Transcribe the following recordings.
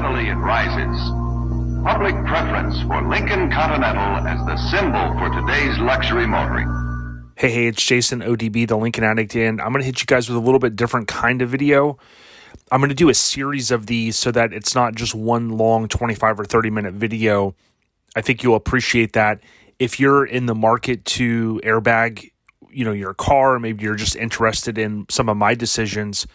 Steadily it rises. Public preference for Lincoln Continental as the symbol for today's luxury motoring. Hey, it's Jason, ODB, the Lincoln Addict, and I'm going to hit you guys with a little bit different kind of video. I'm going to do a series of these so that it's not just one long 25 or 30-minute video. I think you'll appreciate that. If you're in the market to airbag, your car, maybe you're just interested in some of my decisions,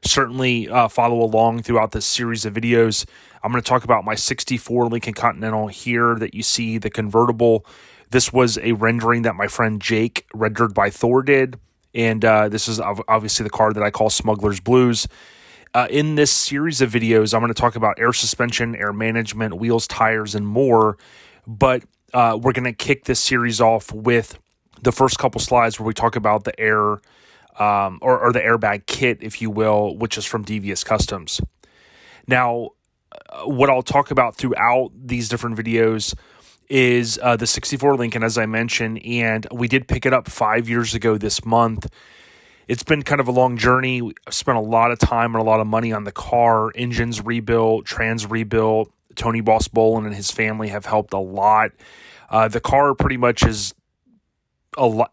certainly follow along throughout this series of videos. I'm going to talk about my 64 Lincoln Continental here that you see, the convertible. This was a rendering that my friend Jake, rendered by Thor, did. And this is obviously the car that I call Smuggler's Blues. In this series of videos, I'm going to talk about air suspension, air management, wheels, tires, and more. But we're going to kick this series off with the first couple slides where we talk about the air or the airbag kit, if you will, which is from Devious Customs. Now, what I'll talk about throughout these different videos is the 64 Lincoln, as I mentioned, and we did pick it up 5 years ago this month. It's been kind of a long journey. I've spent a lot of time and a lot of money on the car, engines rebuilt, trans rebuilt. Tony Boss Bolin and his family have helped a lot. The car pretty much is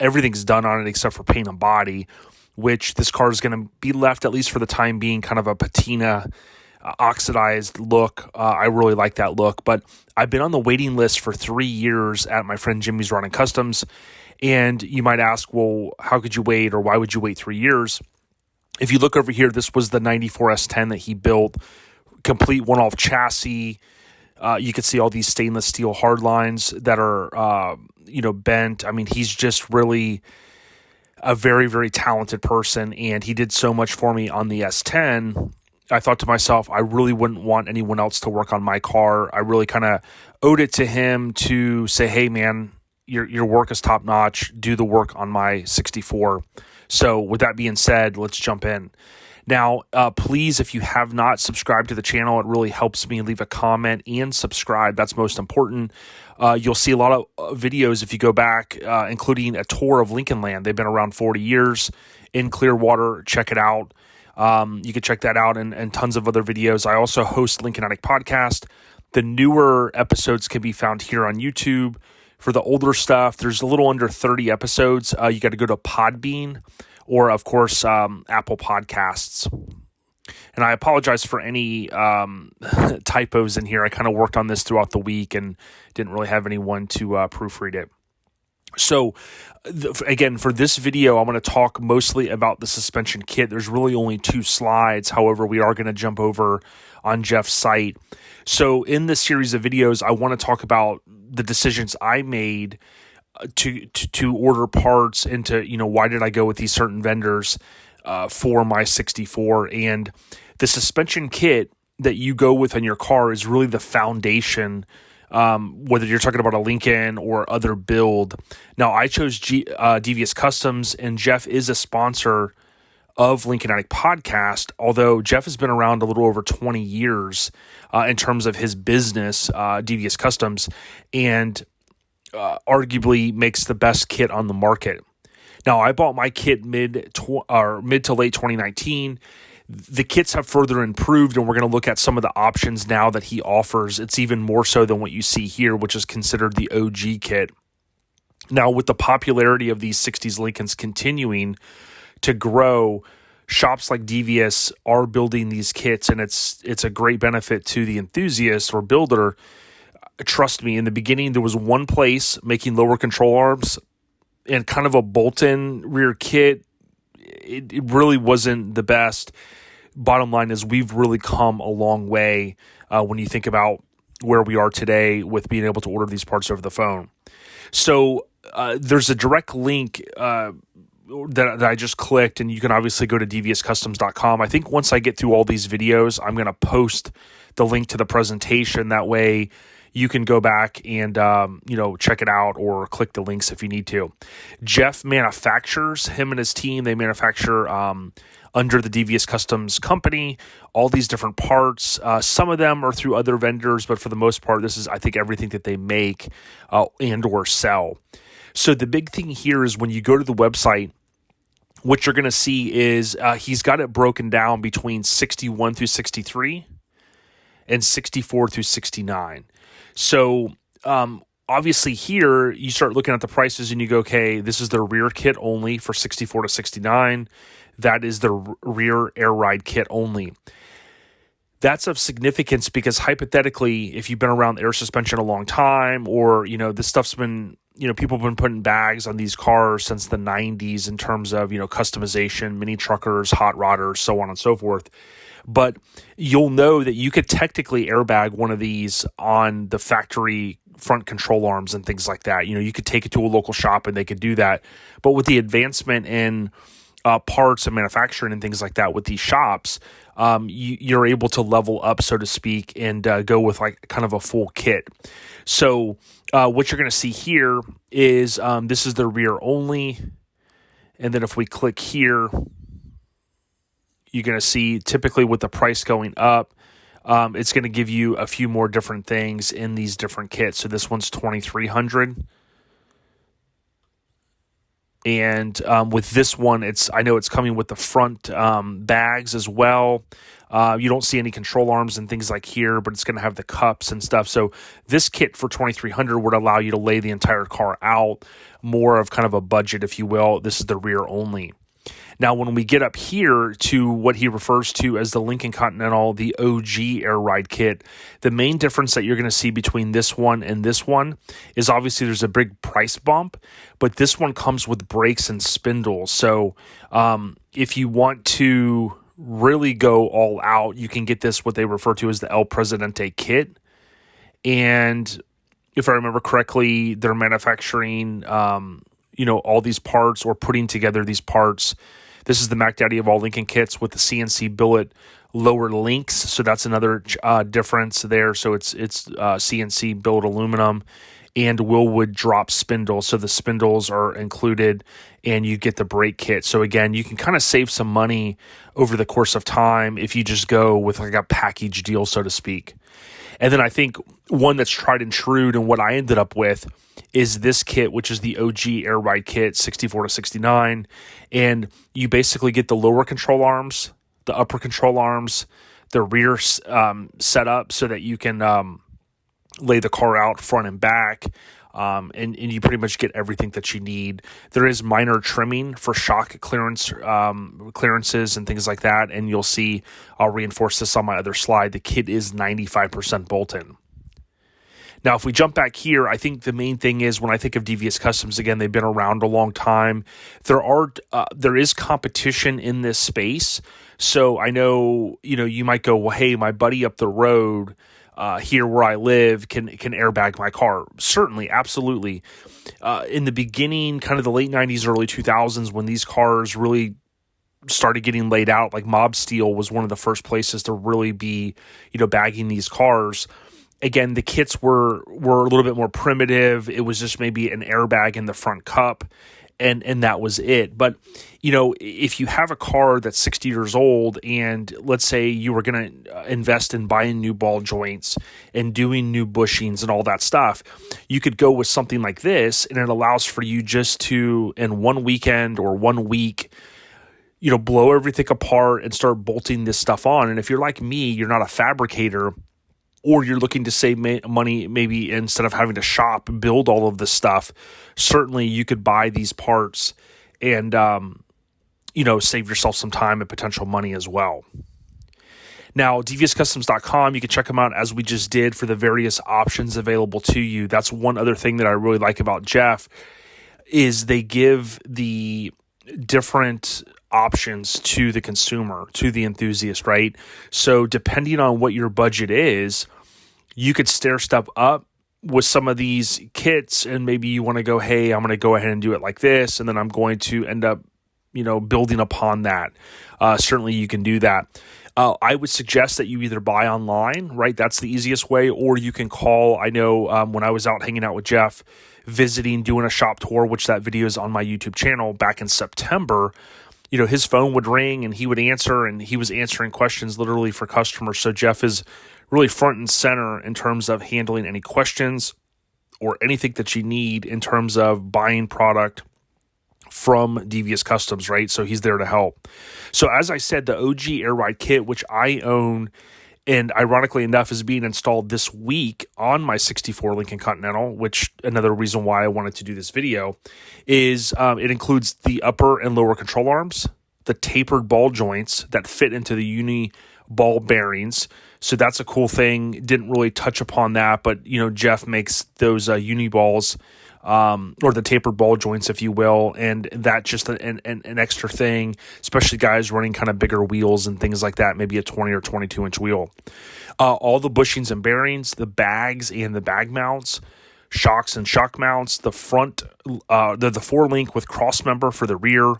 everything's done on it except for paint and body, which this car is going to be left, at least for the time being, kind of a patina, oxidized look. I really like that look, but I've been on the waiting list for 3 years at my friend Jimmy's Running Customs. And you might ask, well, how could you wait, or why would you wait 3 years? If you look over here, this was the 94 S10 that he built, complete one-off chassis. You can see all these stainless steel hard lines that are, bent. I mean, he's just really a very, very talented person, and he did so much for me on the S10. I thought to myself, I really wouldn't want anyone else to work on my car. I really kind of owed it to him to say, hey, man, your work is top-notch. Do the work on my 64. So with that being said, let's jump in. Now, please, if you have not subscribed to the channel, it really helps me. Leave a comment and subscribe. That's most important. You'll see a lot of videos if you go back, including a tour of Lincoln Land. They've been around 40 years in Clearwater. Check it out. You can check that out and tons of other videos. I also host Lincoln Addict Podcast. The newer episodes can be found here on YouTube. For the older stuff, there's a little under 30 episodes. You got to go to Podbean, or, of course, Apple Podcasts. And I apologize for any typos in here. I kind of worked on this throughout the week and didn't really have anyone to proofread it. So, again, for this video, I'm going to talk mostly about the suspension kit. There's really only 2 slides. However, we are going to jump over on Jeff's site. So, in this series of videos, I want to talk about the decisions I made to order parts, and to, why did I go with these certain vendors for my 64. And the suspension kit that you go with on your car is really the foundation, whether you're talking about a Lincoln or other build. Now, I chose Devious Customs, and Jeff is a sponsor of Lincoln Addict Podcast, although Jeff has been around a little over 20 years in terms of his business, Devious Customs, and arguably makes the best kit on the market. Now, I bought my kit mid to late 2019. The kits have further improved, and we're going to look at some of the options now that he offers. It's even more so than what you see here, which is considered the OG kit. Now, with the popularity of these 60s Lincolns continuing to grow, shops like Devious are building these kits, and it's a great benefit to the enthusiast or builder. Trust me, in the beginning, there was one place making lower control arms and kind of a bolt-in rear kit. It really wasn't the best. Bottom line is, we've really come a long way when you think about where we are today with being able to order these parts over the phone. So there's a direct link that I just clicked, and you can obviously go to deviouscustoms.com. I think once I get through all these videos, I'm going to post the link to the presentation. That way you can go back and, check it out, or click the links if you need to. Jeff manufactures, him and his team, they manufacture under the Devious Customs company, all these different parts. Some of them are through other vendors, but for the most part, this is, I think, everything that they make and or sell. So the big thing here is when you go to the website, what you're going to see is he's got it broken down between 61 through 63. and 64 through 69. So obviously here you start looking at the prices and you go, okay, this is the rear kit only for 64 to 69. That is the rear air ride kit only. That's of significance because hypothetically, if you've been around air suspension a long time, or, this stuff's been, people have been putting bags on these cars since the 90s in terms of, customization, mini truckers, hot rodders, so on and so forth. But you'll know that you could technically airbag one of these on the factory front control arms and things like that. You could take it to a local shop and they could do that. But with the advancement in parts and manufacturing and things like that with these shops, you're able to level up, so to speak, and go with like kind of a full kit. So what you're going to see here is this is the rear only. And then if we click here, you're going to see typically with the price going up, it's going to give you a few more different things in these different kits. So this one's $2,300. And with this one, I know it's coming with the front bags as well. You don't see any control arms and things like here, but it's going to have the cups and stuff. So this kit for $2,300 would allow you to lay the entire car out, more of kind of a budget, if you will. This is the rear only. Now, when we get up here to what he refers to as the Lincoln Continental, the OG Air Ride Kit, the main difference that you're going to see between this one and this one is obviously there's a big price bump, but this one comes with brakes and spindles. So if you want to really go all out, you can get this, what they refer to as the El Presidente Kit. And if I remember correctly, they're manufacturing all these parts or putting together these parts. This is the Mac Daddy of all Lincoln kits with the CNC billet lower links. So that's another difference there. So it's CNC billet aluminum and Willwood drop spindles. So the spindles are included and you get the brake kit. So again, you can kind of save some money over the course of time if you just go with like a package deal, so to speak. And then I think one that's tried and true and what I ended up with is this kit, which is the OG Air Ride Kit 64 to 69. And you basically get the lower control arms, the upper control arms, the rear setup so that you can lay the car out front and back. And you pretty much get everything that you need. There is minor trimming for shock clearances and things like that. And you'll see, I'll reinforce this on my other slide, the kit is 95% bolt-in. Now, if we jump back here, I think the main thing is when I think of Devious Customs, again, they've been around a long time. There is competition in this space. So I know, you might go, well, hey, my buddy up the road here where I live can airbag my car. Certainly, absolutely. In the beginning, kind of the late 90s, early 2000s, when these cars really started getting laid out, like Mob Steel was one of the first places to really be, bagging these cars. Again, the kits were a little bit more primitive. It was just maybe an airbag in the front cup, and that was it. But, if you have a car that's 60 years old and let's say you were going to invest in buying new ball joints and doing new bushings and all that stuff, you could go with something like this, and it allows for you just to, in one weekend or 1 week, blow everything apart and start bolting this stuff on. And if you're like me, you're not a fabricator, or you're looking to save money, maybe instead of having to shop, build all of this stuff, certainly you could buy these parts and, save yourself some time and potential money as well. Now, deviouscustoms.com, you can check them out as we just did for the various options available to you. That's one other thing that I really like about Jeff is they give the different options to the consumer, to the enthusiast, right? So depending on what your budget is, you could stair step up with some of these kits, and maybe you want to go, hey, I'm going to go ahead and do it like this, and then I'm going to end up, building upon that. Certainly you can do that. I would suggest that you either buy online, right? That's the easiest way, or you can call. I know when I was out hanging out with Jeff, visiting, doing a shop tour, which that video is on my YouTube channel back in September, his phone would ring and he would answer, and he was answering questions literally for customers. So Jeff is really front and center in terms of handling any questions or anything that you need in terms of buying product from Devious Customs, right? So he's there to help. So as I said, the OG Air Ride Kit, which I own, and ironically enough is being installed this week on my 64 Lincoln Continental, which another reason why I wanted to do this video is it includes the upper and lower control arms, the tapered ball joints that fit into the uni ball bearings. So that's a cool thing. Didn't really touch upon that, but Jeff makes those uni balls or the tapered ball joints, if you will, and that's just an extra thing, especially guys running kind of bigger wheels and things like that, maybe a 20 or 22 inch wheel. All the bushings and bearings, the bags and the bag mounts, shocks and shock mounts, the front, the 4-link with cross member for the rear.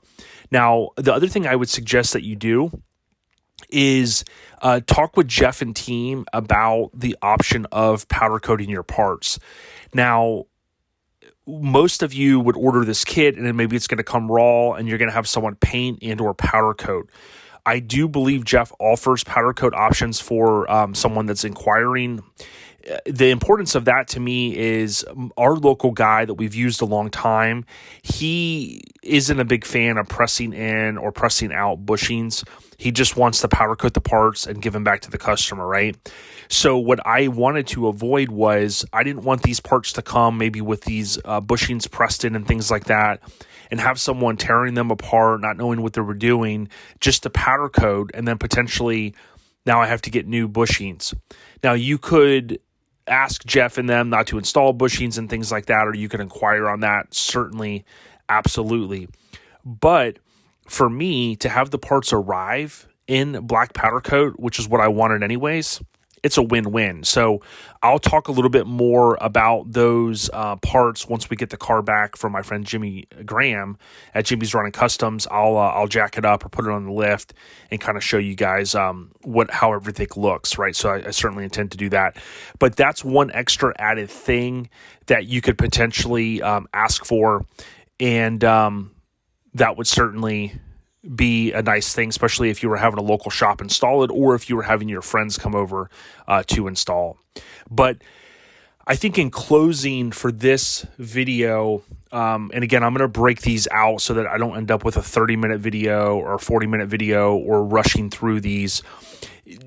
Now, the other thing I would suggest that you do is talk with Jeff and team about the option of powder coating your parts. Now, most of you would order this kit and then maybe it's going to come raw and you're going to have someone paint and or powder coat. I do believe Jeff offers powder coat options for someone that's inquiring. The importance of that to me is our local guy that we've used a long time, he isn't a big fan of pressing in or pressing out bushings. He just wants to powder coat the parts and give them back to the customer, right? So what I wanted to avoid was I didn't want these parts to come maybe with these bushings pressed in and things like that and have someone tearing them apart, not knowing what they were doing, just to powder coat, and then potentially now I have to get new bushings. Now you could ask Jeff and them not to install bushings and things like that, or you can inquire on that, certainly, absolutely. But for me, to have the parts arrive in black powder coat, which is what I wanted anyways, it's a win-win. So I'll talk a little bit more about those parts once we get the car back from my friend Jimmy Graham at Jimmy's Running Customs. I'll jack it up or put it on the lift and kind of show you guys how everything looks, right? So I certainly intend to do that. But that's one extra added thing that you could potentially ask for, and that would certainly be a nice thing, especially if you were having a local shop install it or if you were having your friends come over to install. But I think in closing for this video, and again, I'm going to break these out so that I don't end up with a 30-minute video or a 40-minute video or rushing through these.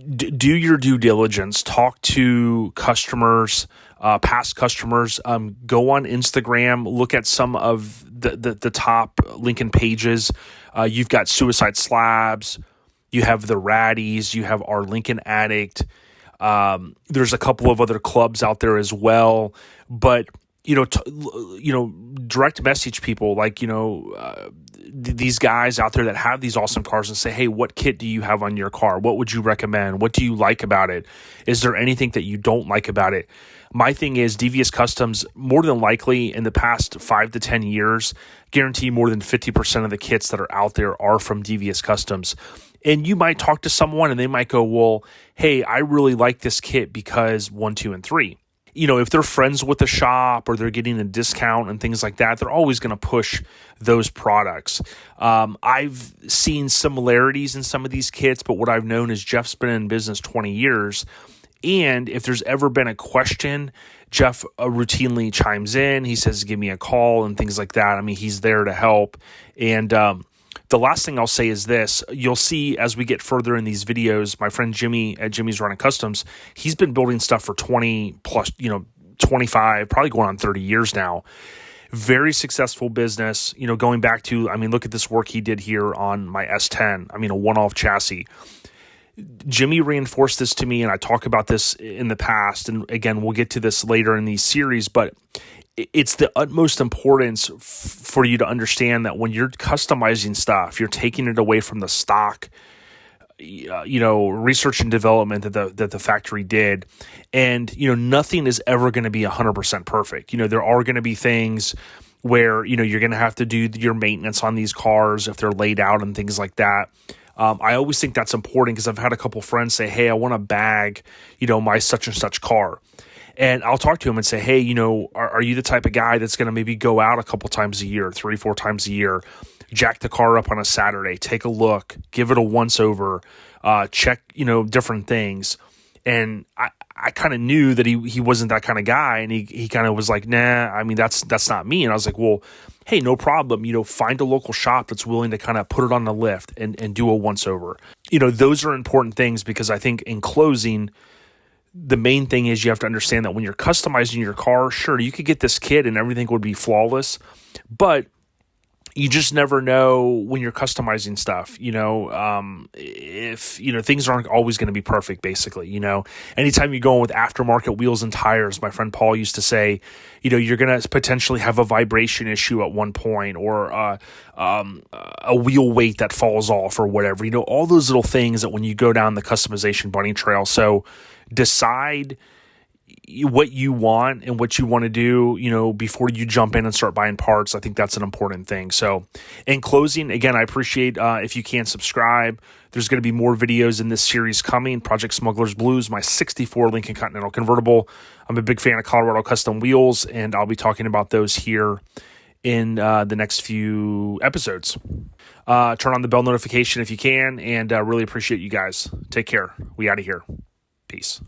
Do your due diligence. Talk to customers, past customers. Go on Instagram. Look at some of the top Lincoln pages. You've got Suicide Slabs. You have the Raddies. You have our Lincoln Addict. There's a couple of other clubs out there as well. But direct message people like these guys out there that have these awesome cars and say, hey, what kit do you have on your car? What would you recommend? What do you like about it? Is there anything that you don't like about it? My thing is Devious Customs, more than likely in the past 5 to 10 years, guarantee more than 50% of the kits that are out there are from Devious Customs. And you might talk to someone and they might go, well, hey, I really like this kit because 1, 2, and 3. If they're friends with the shop or they're getting a discount and things like that, they're always going to push those products. I've seen similarities in some of these kits, but what I've known is Jeff's been in business 20 years. And if there's ever been a question, Jeff routinely chimes in. He says, give me a call and things like that. I mean, he's there to help. And the last thing I'll say is this. You'll see as we get further in these videos, my friend Jimmy at Jimmy's Running Customs, he's been building stuff for 20 plus, 25, probably going on 30 years now. Very successful business, going back to, look at this work he did here on my S10. A one-off chassis. Jimmy reinforced this to me, and I talk about this in the past. And again, we'll get to this later in these series, but it's the utmost importance for you to understand that when you're customizing stuff, you're taking it away from the stock, research and development that the factory did. And, nothing is ever going to be 100% perfect. There are going to be things where, you're going to have to do your maintenance on these cars if they're laid out and things like that. I always think that's important because I've had a couple friends say, hey, I want to bag, my such and such car. And I'll talk to him and say, hey, are you the type of guy that's going to maybe go out a couple times a year, 3-4 times a year, jack the car up on a Saturday, take a look, give it a once over, check, different things. And I kind of knew that he wasn't that kind of guy. And he kind of was like, nah, that's not me. And I was like, well, hey, no problem. Find a local shop that's willing to kind of put it on the lift and do a once over. those are important things, because I think in closing, the main thing is you have to understand that when you're customizing your car, sure, you could get this kit and everything would be flawless, but you just never know when you're customizing stuff, if, things aren't always going to be perfect, basically. Anytime you go in with aftermarket wheels and tires, my friend Paul used to say, you're going to potentially have a vibration issue at one point, or a wheel weight that falls off or whatever, all those little things that when you go down the customization bunny trail. So decide what you want and what you want to do, before you jump in and start buying parts. I think that's an important thing. So in closing, again, I appreciate if you can subscribe. There's going to be more videos in this series coming. Project Smuggler's Blues, my 64 Lincoln Continental Convertible. I'm a big fan of Colorado custom wheels, and I'll be talking about those here in the next few episodes. Turn on the bell notification if you can, and really appreciate you guys. Take care. We out of here. Peace.